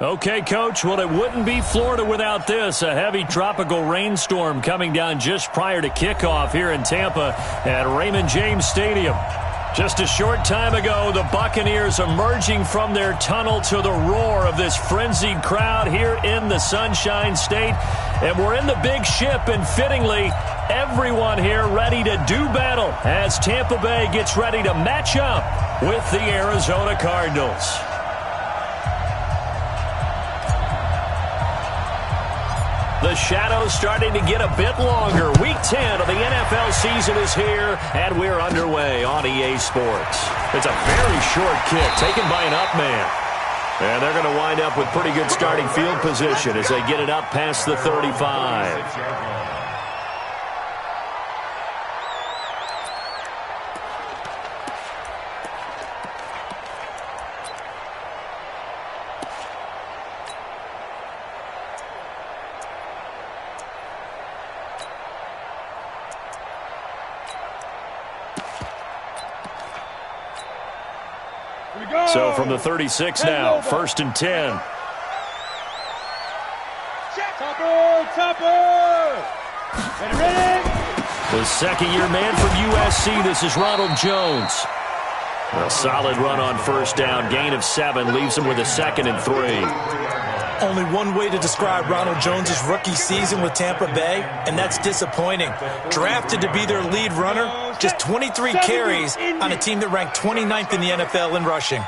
Okay, Coach, well, it wouldn't be Florida without this. A heavy tropical rainstorm coming down just prior to kickoff here in Tampa at Raymond James Stadium. Just a short time ago, the Buccaneers emerging from their tunnel to the roar of this frenzied crowd here in the Sunshine State. And we're in the big ship, and fittingly, everyone here ready to do battle as Tampa Bay gets ready to match up with the Arizona Cardinals. The shadows starting to get a bit longer. Week 10 of the NFL season is here, and we're underway on EA Sports. It's a very short kick taken by an up man. And they're going to wind up with pretty good starting field position as they get it up past the 35. So from the 36 now, 1st and 10. The second-year man from USC, this is Ronald Jones. A solid run on first down, gain of 7, leaves him with a 2nd and 3. Only one way to describe Ronald Jones' rookie season with Tampa Bay, and that's disappointing. Drafted to be their lead runner, just 23 carries on a team that ranked 29th in the NFL in rushing.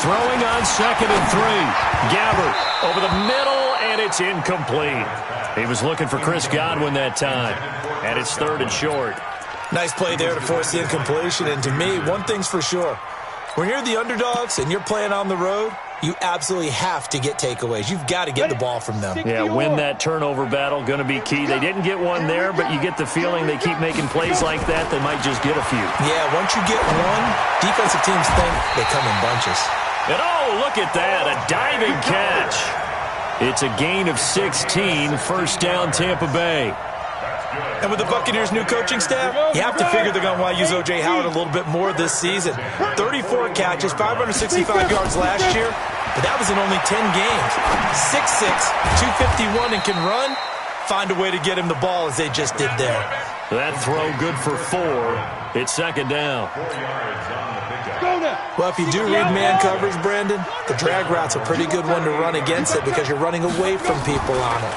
Throwing on 2nd and 3. Gabbert over the middle, and it's incomplete. He was looking for Chris Godwin that time, and it's 3rd and short. Nice play there to force the incompletion, and to me, one thing's for sure. When you're the underdogs and you're playing on the road, you absolutely have to get takeaways. You've got to get the ball from them. Yeah, win that turnover battle, going to be key. They didn't get one there, but you get the feeling they keep making plays like that, they might just get a few. Yeah, once you get one, defensive teams think they come in bunches. And oh, look at that, a diving catch. It's a gain of 16, 1st down Tampa Bay. And with the Buccaneers' new coaching staff, you have to figure they're going to want to use O.J. Howard a little bit more this season. 34 catches, 565 yards last year, but that was in only 10 games. 6'6", 251, and can run. Find a way to get him the ball as they just did there. That throw good for 4. It's 2nd down. Well, if you do read man coverage, Brandon, the drag route's a pretty good one to run against it because you're running away from people on it.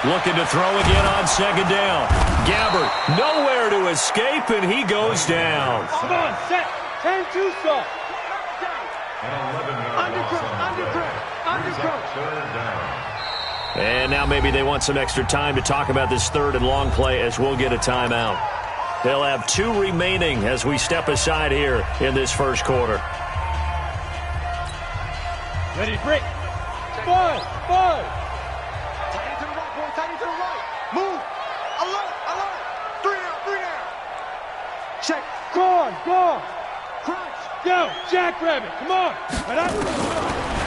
Looking to throw again on 2nd down. Gabbert nowhere to escape, and he goes down. Come on, set. 10-2 soft. Undercut. And now maybe they want some extra time to talk about this 3rd and long play as we'll get a timeout. They'll have 2 remaining as we step aside here in this first quarter. Ready to break. 5. Tight to the right, boy. Tight to the right. Move. Alert. 3 down. Check. Go on. Crunch. Go. Jackrabbit. Come on. Right up.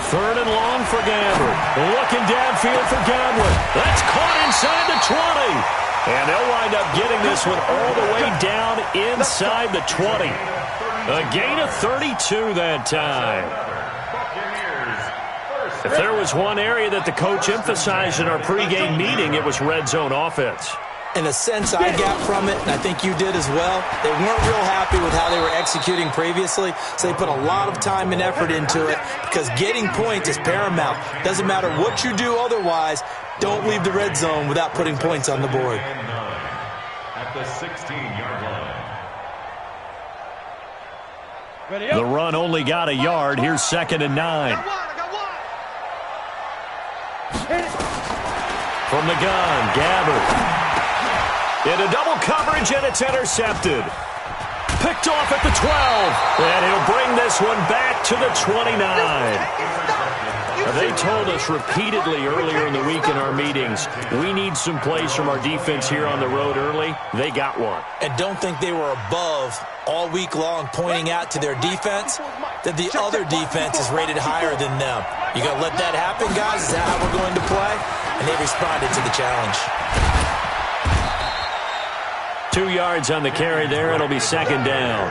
3rd and long for Gabbert. Looking downfield for Godwin. That's caught inside the 20. And they'll wind up getting this one all the way down inside the 20. A gain of 32 that time. If there was one area that the coach emphasized in our pregame meeting, it was red zone offense. In a sense, I got from it, and I think you did as well, they weren't real happy with how they were executing previously, so they put a lot of time and effort into it because getting points is paramount. Doesn't matter what you do otherwise, don't leave the red zone without putting points on the board. At the 16-yard line. The run only got a yard. Here's 2nd and 9. From the gun, Gabbert. Into double coverage, and it's intercepted. Picked off at the 12. And he'll bring this one back to the 29. They told us repeatedly earlier in the week in our meetings, we need some plays from our defense here on the road early. They got one. And don't think they were above all week long pointing out to their defense that the other defense is rated higher than them. You got to let that happen, guys? Is that how we're going to play? And they responded to the challenge. 2 yards on the carry there. It'll be 2nd down.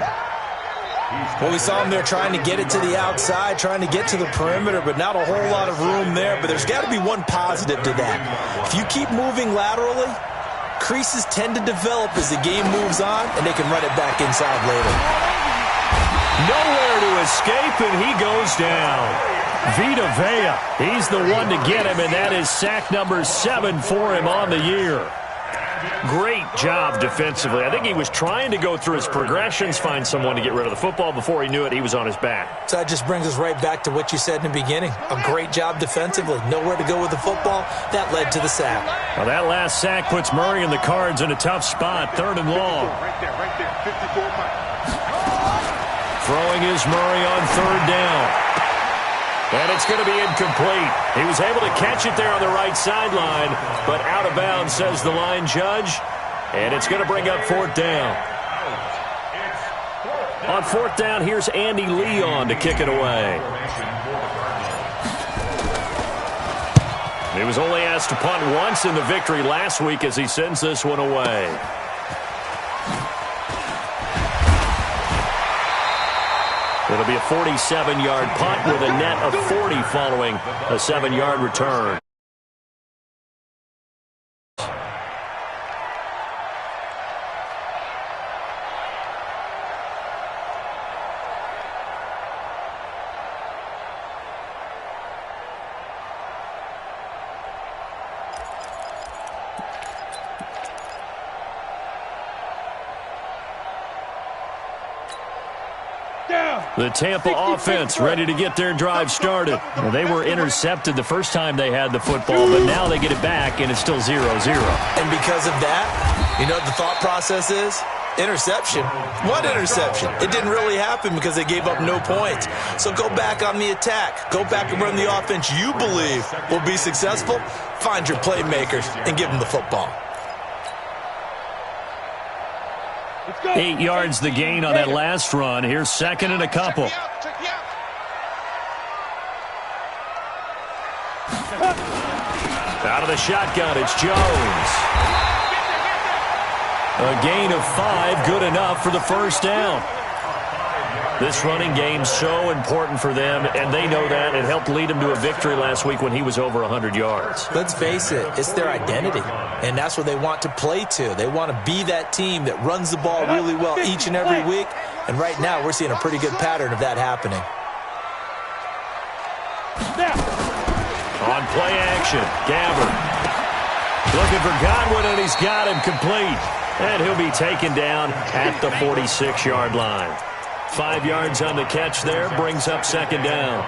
Well, we saw him there trying to get it to the outside, trying to get to the perimeter, but not a whole lot of room there. But there's got to be one positive to that. If you keep moving laterally, creases tend to develop as the game moves on, and they can run it back inside later. Nowhere to escape, and he goes down. Vita Vea, he's the one to get him, and that is sack number 7 for him on the year. Great job defensively. I think he was trying to go through his progressions, find someone to get rid of the football. Before he knew it, he was on his back. So that just brings us right back to what you said in the beginning. A great job defensively. Nowhere to go with the football. That led to the sack. Well, that last sack puts Murray and the Cards in a tough spot. 3rd and long. Right there, 54 pounds. Throwing is Murray on 3rd down. And it's going to be incomplete. He was able to catch it there on the right sideline, but out of bounds, says the line judge. And it's going to bring up 4th down. On 4th down, here's Andy Leon to kick it away. He was only asked to punt once in the victory last week as he sends this one away. It'll be a 47-yard punt with a net of 40 following a 7-yard return. The Tampa offense ready to get their drive started. Well, they were intercepted the first time they had the football, but now they get it back, and it's still 0-0. And because of that, you know what the thought process is? Interception. What interception? It didn't really happen because they gave up no points. So go back on the attack. Go back and run the offense you believe will be successful. Find your playmakers and give them the football. 8 yards the gain on that last run. Here's 2nd and a couple. Out of the shotgun, it's Jones. A gain of 5, good enough for the 1st down. This running game's so important for them, and they know that. It helped lead them to a victory last week when he was over 100 yards. Let's face it, it's their identity, and that's what they want to play to. They want to be that team that runs the ball really well each and every week, and right now we're seeing a pretty good pattern of that happening. On play action, Gabbard. Looking for Godwin, and he's got him complete. And he'll be taken down at the 46-yard line. 5 yards on the catch there, brings up 2nd down.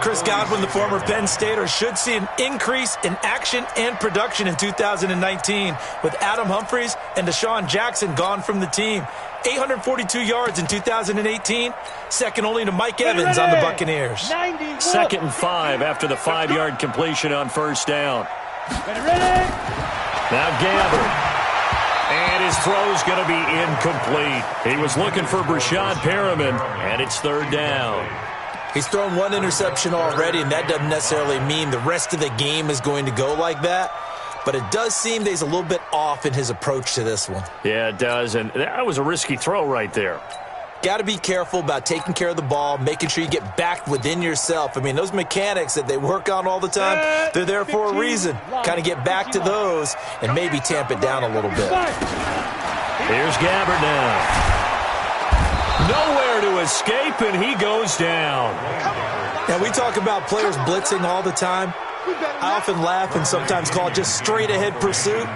Chris Godwin, the former Penn Stater, should see an increase in action and production in 2019 with Adam Humphries and Deshaun Jackson gone from the team. 842 yards in 2018, second only to Mike Evans on the Buccaneers. 2nd and 5 after the 5-yard completion on 1st down. Now Gabbard. And his throw's going to be incomplete. He was looking for Brashad Perriman, and it's 3rd down. He's thrown 1 interception already, and that doesn't necessarily mean the rest of the game is going to go like that. But it does seem that he's a little bit off in his approach to this one. Yeah, it does, and that was a risky throw right there. Got to be careful about taking care of the ball, making sure you get back within yourself. I mean, those mechanics that they work on all the time, they're there for a reason. Kind of get back to those and maybe tamp it down a little bit. Here's Gabbard now. Nowhere to escape, and he goes down. Now, we talk about players blitzing all the time. I often laugh and sometimes call it just straight-ahead pursuit.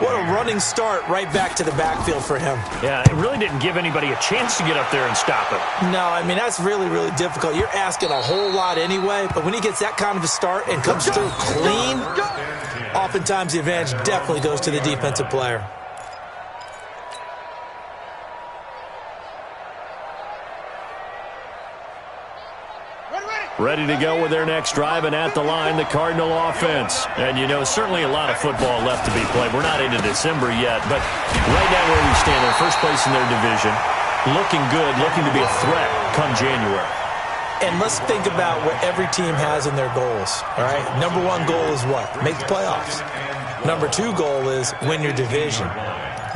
What a running start right back to the backfield for him. Yeah, it really didn't give anybody a chance to get up there and stop it. No, I mean, that's really, really difficult. You're asking a whole lot anyway, but when he gets that kind of a start and comes through clean, oftentimes the advantage definitely goes to the defensive player. Ready to go with their next drive, and at the line, the Cardinal offense. And, you know, certainly a lot of football left to be played. We're not into December yet, but right now where we stand, they're first place in their division, looking good, looking to be a threat come January. And let's think about what every team has in their goals, all right? Number 1 goal is what? Make the playoffs. Number 2 goal is win your division.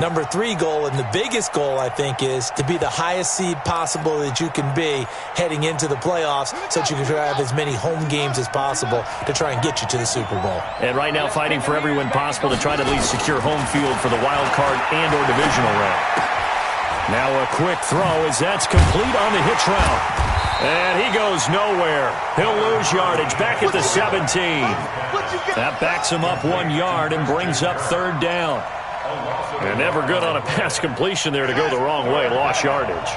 Number 3 goal, and the biggest goal, I think, is to be the highest seed possible that you can be heading into the playoffs so that you can have as many home games as possible to try and get you to the Super Bowl. And right now fighting for every win possible to try to at least secure home field for the wild card and or divisional round. Now a quick throw as that's complete on the hitch route. And he goes nowhere. He'll lose yardage back at the 17. That backs him up 1 yard and brings up 3rd down. And never good on a pass completion there to go the wrong way. Lost yardage.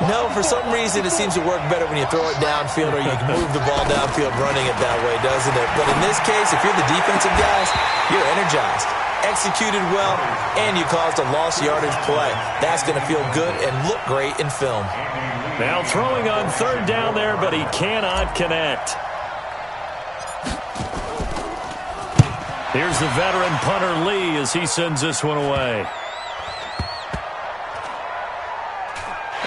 No, for some reason it seems to work better when you throw it downfield or you can move the ball downfield running it that way, doesn't it? But in this case, if you're the defensive guys, you're energized, executed well, and you caused a lost yardage play. That's going to feel good and look great in film. Now throwing on 3rd down there, but he cannot connect. Here's the veteran punter Lee as he sends this one away.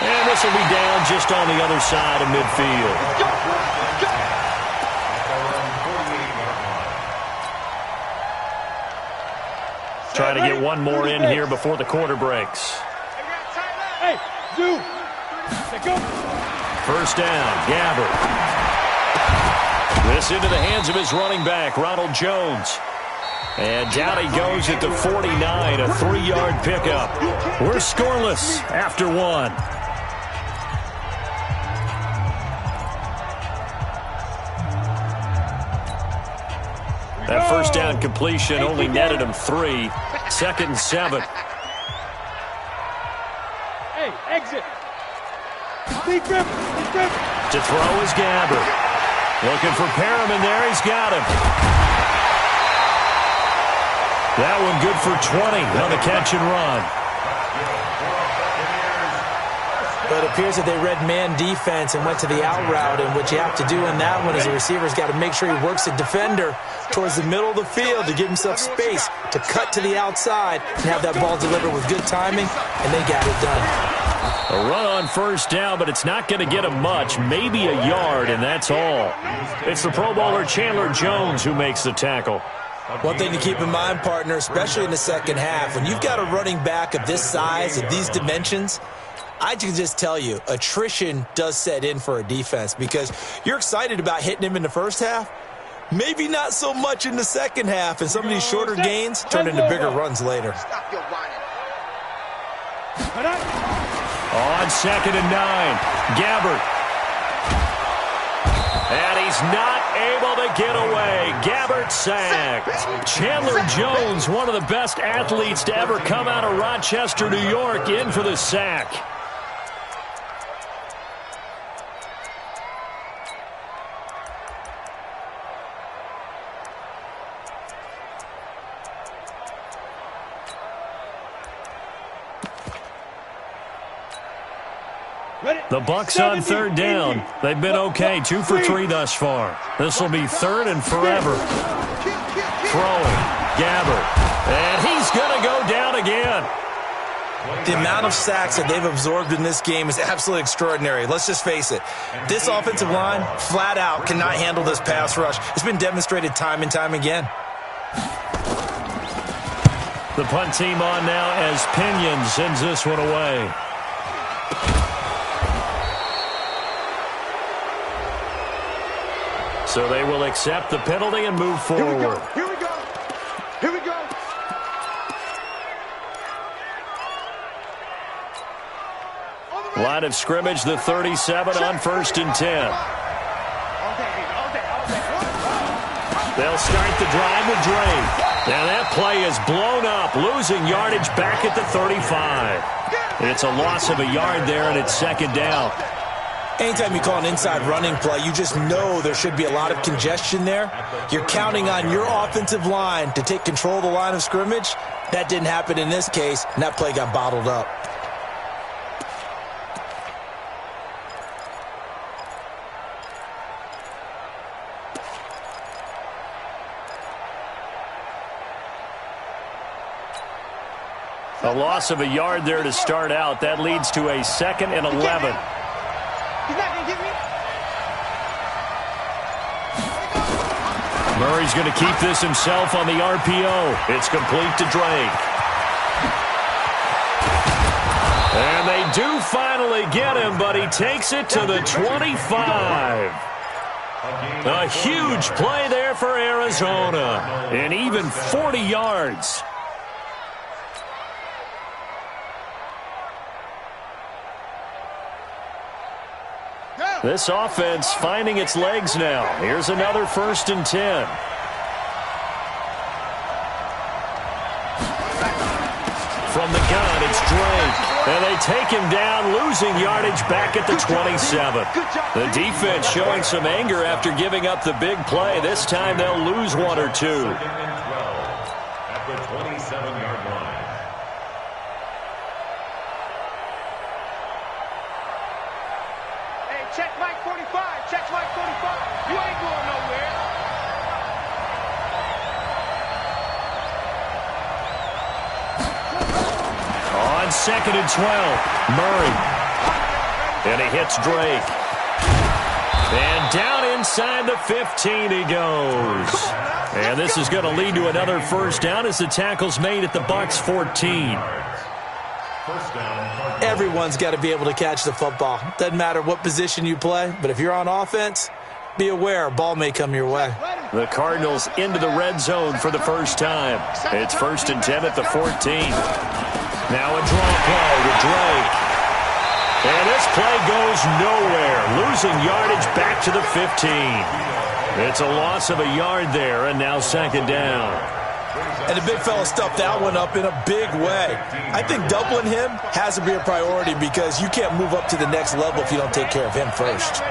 And this will be down just on the other side of midfield. Try to get one more in here before the quarter breaks. Hey, Zoo. Go. 1st down, Gabbert. This into the hands of his running back, Ronald Jones. And down he goes at the 49, a 3-yard pickup. We're scoreless after 1. That 1st down completion only netted him 3. 2nd and 7. Hey, exit. Big grip. To throw is Gabbert. Looking for Perriman there. He's got him. That one good for 20 on the catch and run. But it appears that they read man defense and went to the out route, and what you have to do in that one is the receiver's got to make sure he works the defender towards the middle of the field to give himself space to cut to the outside and have that ball delivered with good timing, and they got it done. A run on 1st down, but it's not going to get him much, maybe a yard, and that's all. It's the Pro Bowler Chandler Jones who makes the tackle. One thing to keep in mind, partner, especially in the 2nd half, when you've got a running back of this size, of these dimensions, I can just tell you, attrition does set in for a defense because you're excited about hitting him in the 1st half, maybe not so much in the 2nd half, and some of these shorter gains turn into bigger runs later. On 2nd and 9, Gabbert. And he's not able to get away. Gabbert sacked. Chandler Jones, one of the best athletes to ever come out of Rochester, New York, in for the sack. The Bucs on 3rd down. They've been okay, 2 for 3 thus far. This will be 3rd and forever. Throwing, Gabbert, and he's going to go down again. The amount of sacks that they've absorbed in this game is absolutely extraordinary. Let's just face it. This offensive line, flat out, cannot handle this pass rush. It's been demonstrated time and time again. The punt team on now as Pinion sends this one away. So they will accept the penalty and move forward. Here we go. Here we go. Line of scrimmage, the 37 on 1st and 10. They'll start the drive with Drake. Now that play is blown up, losing yardage back at the 35. It's a loss of a yard there, and it's 2nd down. Anytime you call an inside running play, you just know there should be a lot of congestion there. You're counting on your offensive line to take control of the line of scrimmage. That didn't happen in this case, and that play got bottled up. A loss of a yard there to start out. That leads to a 2nd and 11. He's not going to get me. Murray's going to keep this himself on the RPO. It's complete to Drake. And they do finally get him, but he takes it to the 25. A huge play there for Arizona. And even 40 yards. This offense finding its legs now. Here's another 1st and 10. From the gun, it's Drake. And they take him down, losing yardage back at the 27. The defense showing some anger after giving up the big play. This time they'll lose 1 or 2. At the 27-yard line. Hey, check Mike 45. Check Mike 45. You ain't going nowhere. On 2nd and 12, Murray. And he hits Drake. And down inside the 15 he goes. And this is going to lead to another 1st down as the tackle's made at the Bucs 14. Everyone's got to be able to catch the football. Doesn't matter what position you play, but if you're on offense, be aware a ball may come your way. The Cardinals into the red zone for the first time. It's 1st and 10 at the 14. Now a draw play with Drake. And this play goes nowhere, losing yardage back to the 15. It's a loss of a yard there, and now 2nd down. And the big fella stuffed that one up in a big way. I think doubling him has to be a priority because you can't move up to the next level if you don't take care of him first.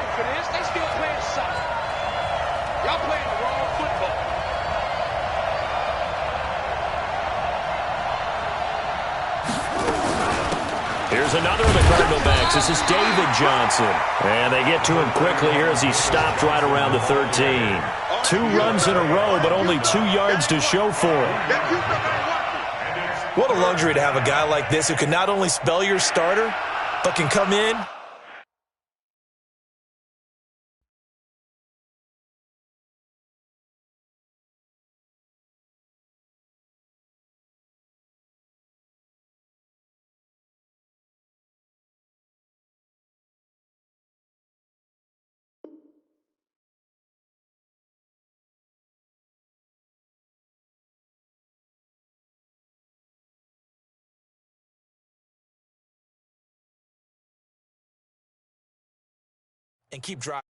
Here's another of the Cardinal backs. This is David Johnson. And they get to him quickly here as he stopped right around the 13. 2 runs in a row, but only 2 yards to show for it. What a luxury to have a guy like this who can not only spell your starter, but can come in and keep driving.